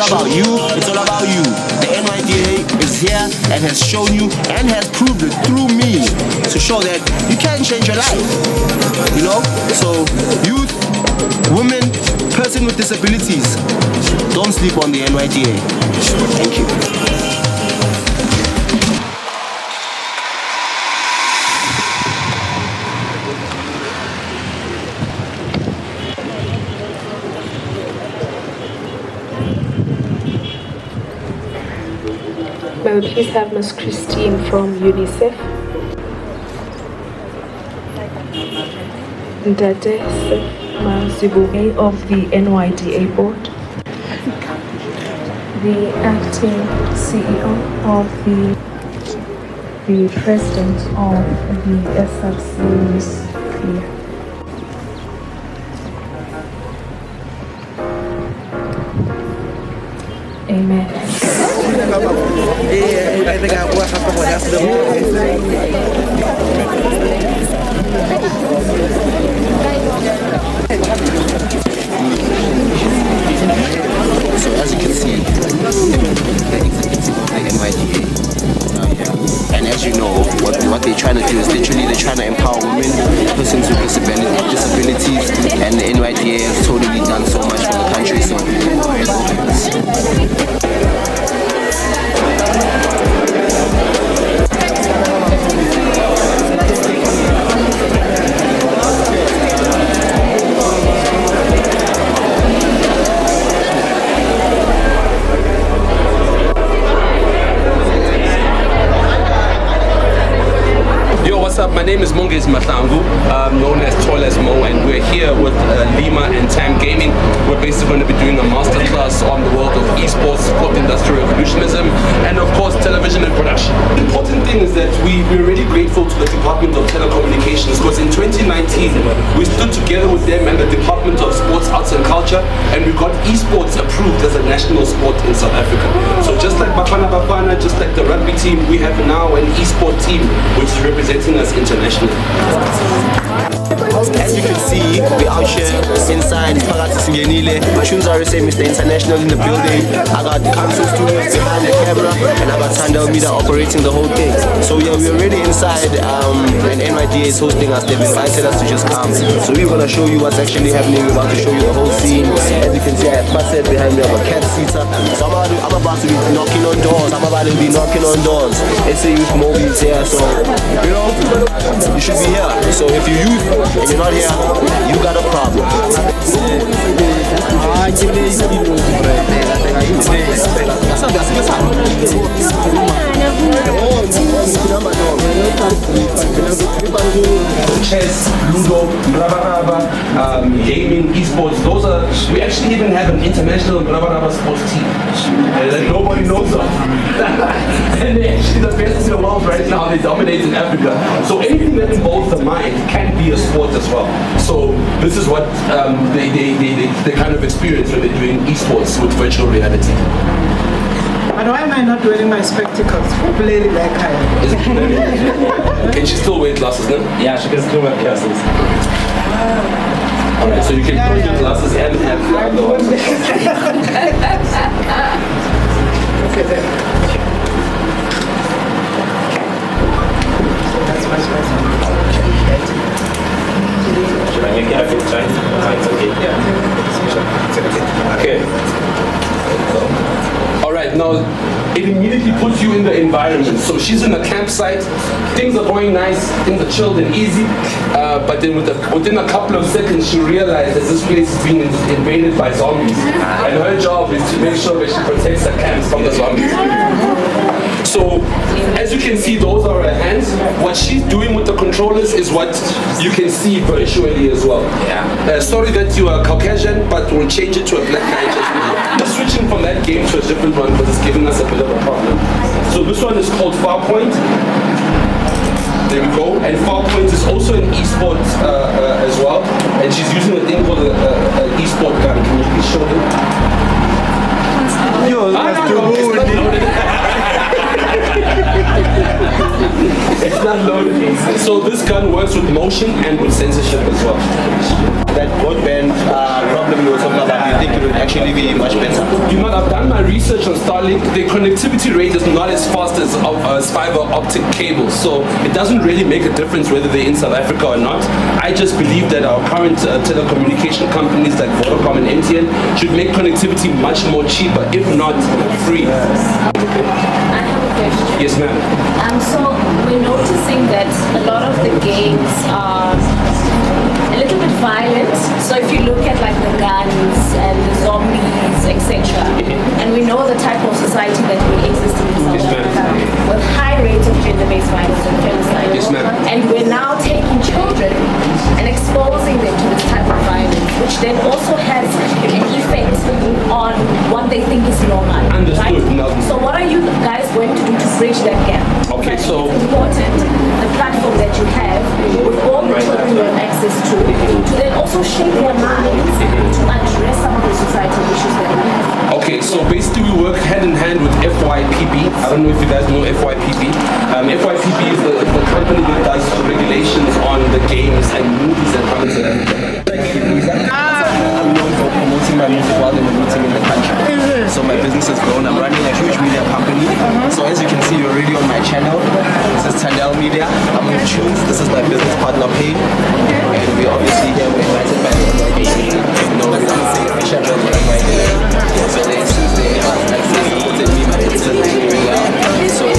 not about you, it's all about you. The NYDA is here and has shown you and has proved it through me to show that you can change your life. You know? So, youth, women, person with disabilities, don't sleep on the NYDA. Thank you. May we please have Ms. Christine from UNICEF. Dada Morero of the NYDA board. The acting CEO of the president of the SRC here. Amen. So as you can see, the executives of the NYDA are here. And as you know, what they're trying to do is literally they're trying to empower women, persons with disabilities, and the NYDA has totally done so much for the country. So my name is Mongezi Mahlangu, known as Tall as Mo, and we're here with Lima and Tam Gaming. We're basically going to be doing a masterclass on the world of esports, sport industrial revolutionism, and of course television and production. The important thing is that we're really grateful to the Department of Telecommunications, because in 2019 we stood together with them and the Department of Sports, Arts and Culture, and we got esports approved as a national sport in South Africa. So just like Bafana Bafana, just like the rugby team, we have now an esport team which is representing us internationally. As you can see, we're out here inside Tunes RSA, Mr. International in the building. I got council students behind the camera, and I got Asanda Luwaca operating the whole thing. So yeah, we're already inside, and NYDA is hosting us. They've invited us to just come. So we're gonna show you what's actually happening. We're about to show you the whole scene. As you can see, I have Passet behind me. I have a cat seater. So I'm about to be knocking on doors. It's a youth movies here, so you know, you should be here. So if you're youth and you're not here, you got a problem. Chess, Ludo, Rabaraba, gaming, esports, we actually even have an international Rabaraba sports team that nobody knows of. And they're actually the best in the world right now. They dominate in Africa. So anything that involves the mind can be a sport as well. So this is what they kind of experience when they're doing esports with virtual reality. But why am I not wearing my spectacles? Probably like I am. Can she still wear glasses then? Yeah, she can still wear glasses. Alright, so you can put your glasses and have the other ones. Okay then. That's much better. Should I make it a bit tight? It's okay. Yeah. Okay. Alright, now it immediately puts you in the environment. So she's in a campsite, things are going nice, things are chilled and easy, but then within a couple of seconds she realized that this place is being invaded by zombies. And her job is to make sure that she protects the camps from the zombies. So, as you can see, those are her hands. What she's doing with the controllers is what you can see virtually as well. Yeah. Sorry that you are Caucasian, but we'll change it to a black guy just now. We're switching from that game to a different one because it's giving us a bit of a problem. So this one is called Farpoint. There we go. And Farpoint is also an esport as well. And she's using a thing called an esport gun. Can you please show them? Yo, that's too good. It's not loaded. So this gun works with motion and with censorship as well. That broadband problem you were talking about, do you think it would actually be much better? You might have done my research on Starlink, the connectivity rate is not as fast as fiber optic cables, so it doesn't really make a difference whether they're in South Africa or not. I just believe that our current telecommunication companies like Vodacom and MTN should make connectivity much more cheaper, if not free. I have a question. Yes, ma'am. So we're noticing that a lot of the games are a little bit violent. So if you look at like the guns and the zombies, etc., and we know the type of society that we exist in South Africa with high rates of gender-based violence and femicide. Yes, ma'am. And we're now taking children and exposing them to this type of violence, which then also has an effect on what they think is normal. Understood. Right? No. So what are you guys going to do to bridge that gap? Okay, so it's important, the platform that you have with all the children you have access to then also shape their minds to address some of the societal issues that we have. Okay, so basically we work hand in hand with FYPB. I don't know if you guys know FYPB. FYPB is the company that does regulations on the games and movies that come into that. I'm known for promoting my music while they were meeting in the country. So my business has grown. I'm running a huge media company. So as you can see, you're already on my channel. This is Tandel Media. I'm on Tunes. This is my business partner, Pay. And we're obviously here. We're invited by the organization. You know, we don't say official, but we're invited. So they supported me, my business is doing well. So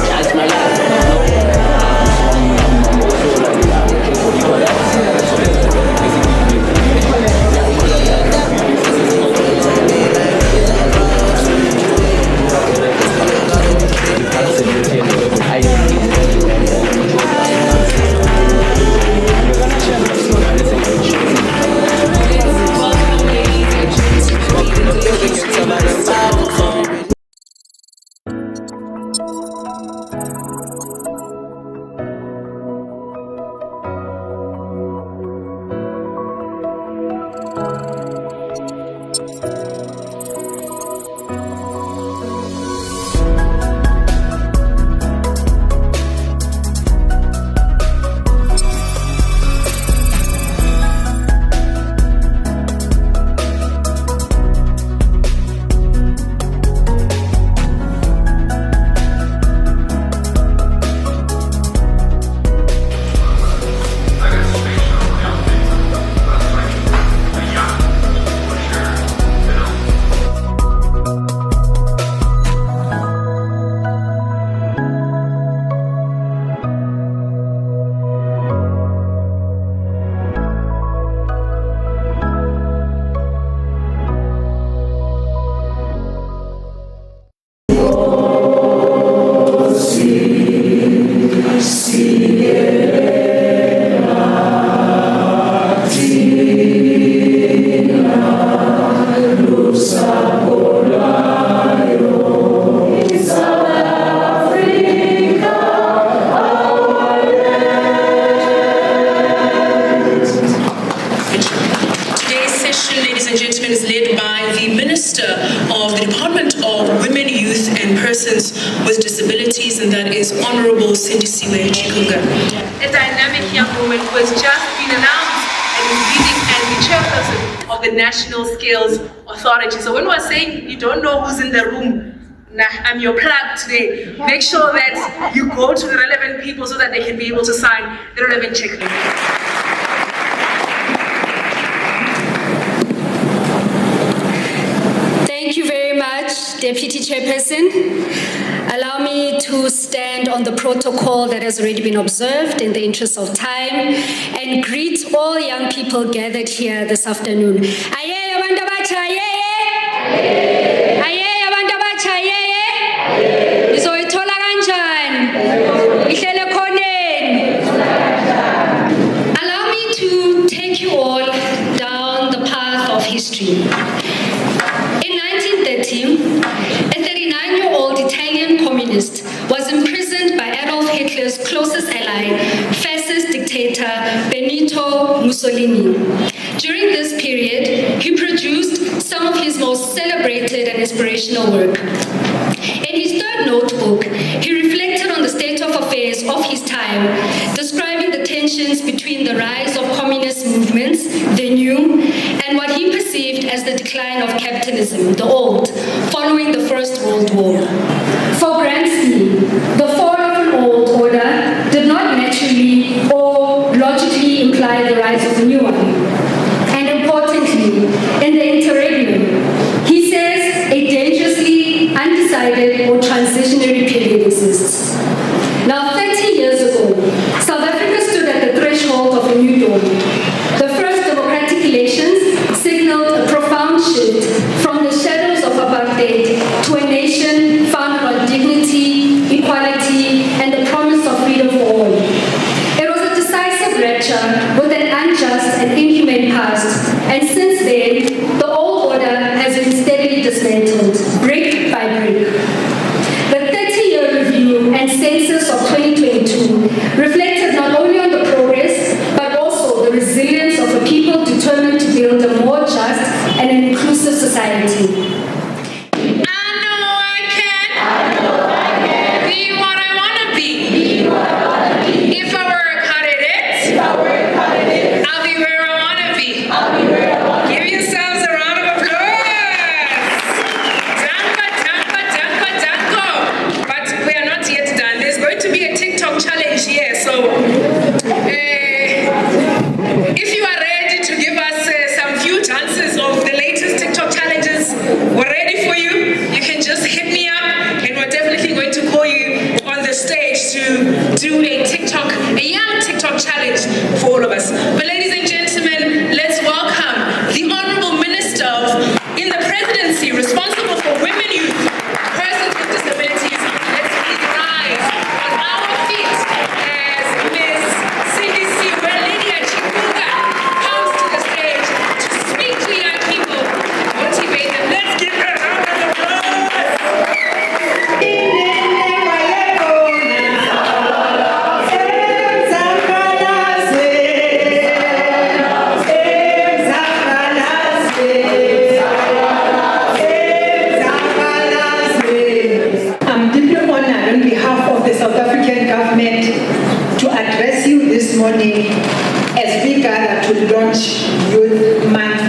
that's my life. I'm also like working for people that with disabilities, and that is Honorable Sindisiwe Chikunga. A dynamic young woman who has just been announced and is leading as the chairperson of the National Skills Authority. So when we're saying you don't know who's in the room, nah, I'm your plug today. Make sure that you go to the relevant people so that they can be able to sign the relevant checklist. Thank you very much, Deputy Chairperson. Allow me to stand on the protocol that has already been observed in the interest of time and greet all young people gathered here this afternoon. Aye, abantu abatsha, aye. Aye, abantu abatsha, aye. Nizoyithola kanjani? Ihlele khoneni. Allow me to take you all down the path of history. In 1930, a 39-year-old Italian communist was imprisoned by Adolf Hitler's closest ally, fascist dictator Benito Mussolini. During this period, he produced some of his most celebrated and inspirational work. In his third notebook, he reflected on the state of affairs of his time, describing the tensions between the rise of communist movements, the new, and what he perceived as the decline of capitalism, the old, following following the First World War. For Bransky, the fall of an old order did not naturally or logically imply the rise of a new one. And importantly, in the interregnum, he says a dangerously undecided or transitionary period exists. Now, 30 years ago, South Africa stood at the threshold of a new dawn. The first democratic elections signaled a profound shift from the shadows of apartheid to a nation founded on dignity, equality, and the promise of freedom for all. It was a decisive rupture with an unjust and inhumane past, and since then, the old order has been steadily dismantled, brick by brick. The 30-year review and census of 2022 reflected not only on the progress, but also the resilience of a people determined to build a more just and an inclusive society. Do a young TikTok challenge for all of us. But ladies and gentlemen, let's welcome the Honorable Minister in the Presidency responsible for women, youth, persons with disabilities. Let's please rise on our feet as Ms. Sindisiwe Chikunga comes to the stage to speak to young people, motivate them. Let's give her a round of applause. Morning, as we gather to launch Youth Month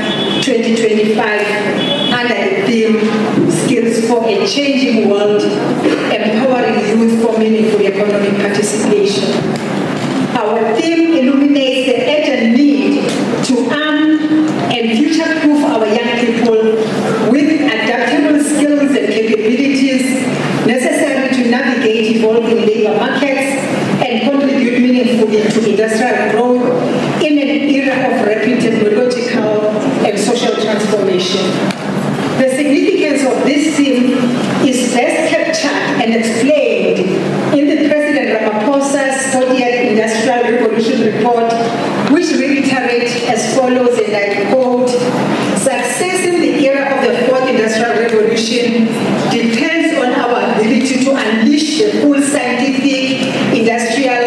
2025 under the theme Skills for a Changing World, Empowering Youth for Meaningful Economic Participation. Our theme illuminates the urgent need to arm and future-proof our young people with adaptable skills and capabilities necessary to navigate evolving labor markets and contribute meaningfully to industrial growth in an era of rapid technological and social transformation. The significance of this theme is best captured and explained in the President Ramaphosa's 40th Industrial Revolution report, which reiterates as follows, and I quote, "Success in the era of the fourth industrial revolution depends on our ability to unleash the full scientific, industrial,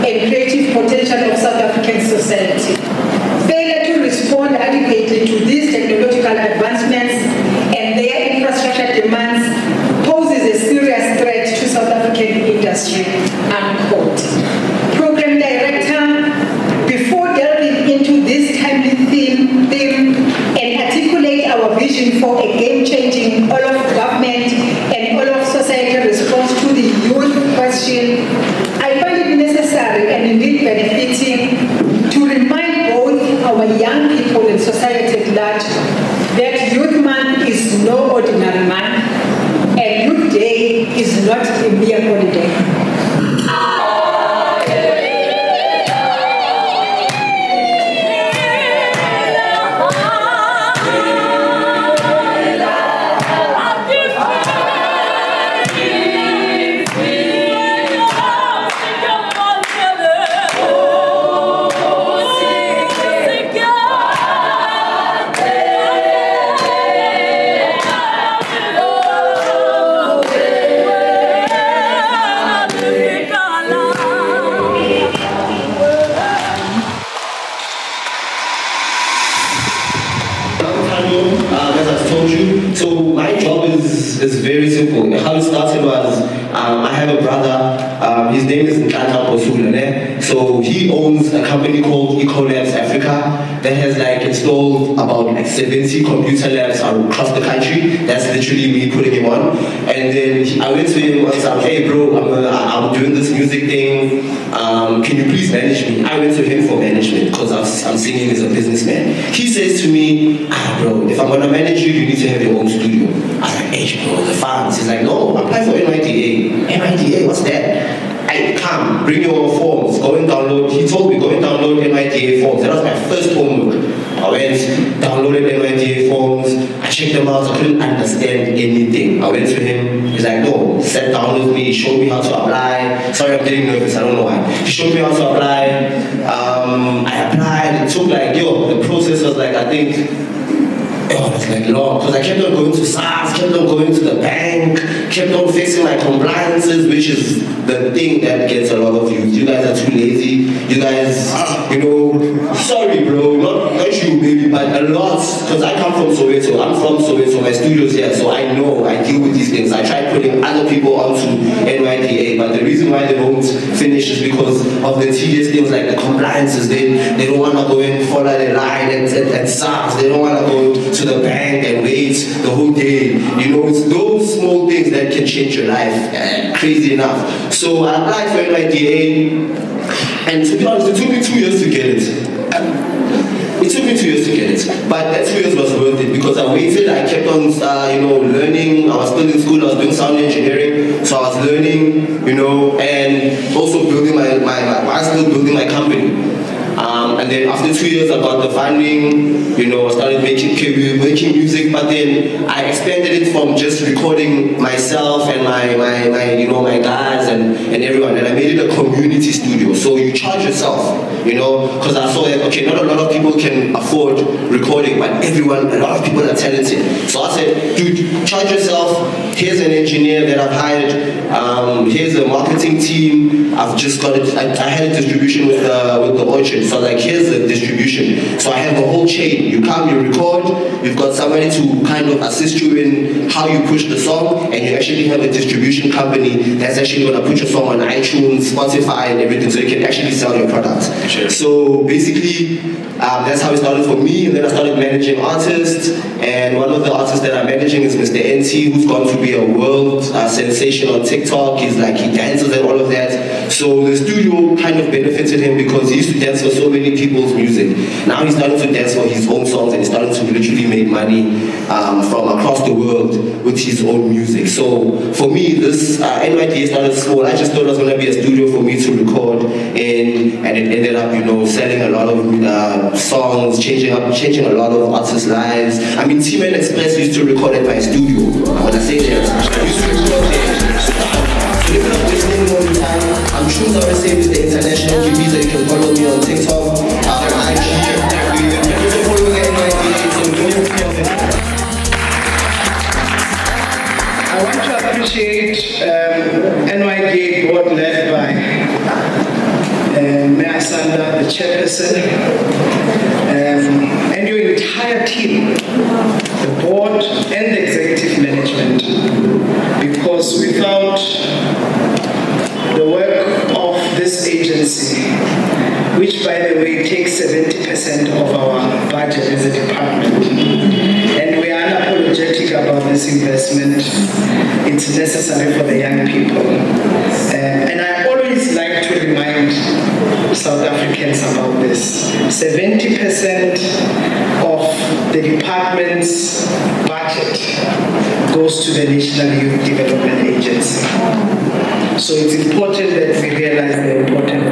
and creative potential of South African society. Failure to respond adequately to these technological advancements and their infrastructure demands poses a serious threat to South African industry," unquote. Program Director, before delving into this timely theme and articulate our vision for a game-changing all-of-government and all-of-society response to the youth question, I find it necessary and indeed benefiting to remind both our young people and society at large that Youth Month is no ordinary month, and Youth Day is not a mere holiday. So my job is very simple. How it started was, I have a brother, his name is Dada Morero. So he owns a company called Ecolabs Africa that has like installed about like 70 computer labs across the country. That's literally me putting him on. And then I went to him once, I'm like, hey bro, I'm doing this music thing. Can you please manage me? I went to him for management because I'm seeing him as a businessman. He says to me, bro, if I'm gonna manage you, you need to have your own studio. I was like, hey bro, the funds. He's like, no, apply for NYDA. NYDA, what's that? Come, bring your own forms, go and download. He told me, go and download NYDA forms. That was my first homework. I went, downloaded NYDA forms, I checked them out, I couldn't understand anything. I went to him, he's like, no, sat down with me, showed me how to apply. Sorry, I'm getting nervous, I don't know why. He showed me how to apply. I applied, it took like, the process was like, I think, it was like long, because I kept on going to SARS, kept on going to the bank, kept on fixing my compliances, which is the thing that gets a lot of youth. You guys are too lazy. You guys, sorry bro, not you maybe, but a lot, because I come from Soweto. I'm from Soweto, my studio's here, so I know, I deal with these things. I try putting other people onto NYDA, but the reason why they don't finish is because of the tedious things like the compliances. They don't want to go and follow the line and SARS. They don't want to go to the bank and wait the whole day. It's those small things that can change your life. Crazy enough. So I applied for NYDA, and to be honest, it took me 2 years to get it. It took me 2 years to get it, but that 2 years was worth it because I waited. I kept on, learning. I was still in school. I was doing sound engineering, so I was learning, and also building I was still building my company. And then after 2 years, I got the funding. I started making music, but then I expanded it from just recording myself and my guys and everyone, and I made it a community studio. So you charge yourself, because I saw that not a lot of people can afford recording, but a lot of people are talented. So I said, dude, charge yourself. Here's an engineer that I've hired. Here's a marketing team. I've just got it. I had a distribution with the Orchard. So like, here's the distribution. So I have a whole chain. You come, you record, you've got somebody to kind of assist you in how you push the song, and you actually have a distribution company that's actually going to put your song on iTunes, Spotify, and everything, so you can actually sell your product. Sure. So basically, that's how it started for me, and then I started managing artists, and one of the artists that I'm managing is Mr. NT, who's going to be a world sensation on TikTok. He dances and all of that. So the studio kind of benefited him because he used to dance for so many people's music. Now he's starting to dance for his own songs, and he's starting to literally make money from across the world with his own music. So for me, this NYDA started small. I just thought it was going to be a studio for me to record in, and it ended up, selling a lot of songs, changing a lot of artists' lives. I mean, T-Man Express used to record at my studio. When I say that, I used to record there. So if you're not listening all the time, I'm sure that I say with the international visa, you can follow me on TikTok, IG, you can follow me on I want to appreciate NYDA board led by Asanda, the chairperson, and your entire team, the board and the executive management, because without the work of this agency, which by the way takes 70% of our budget as a department, and we are unapologetic about this investment. It's necessary for the young people. And I always like to remind South Africans about this. 70% of the department's budget goes to the National Youth Development Agency. So it's important that we realize the importance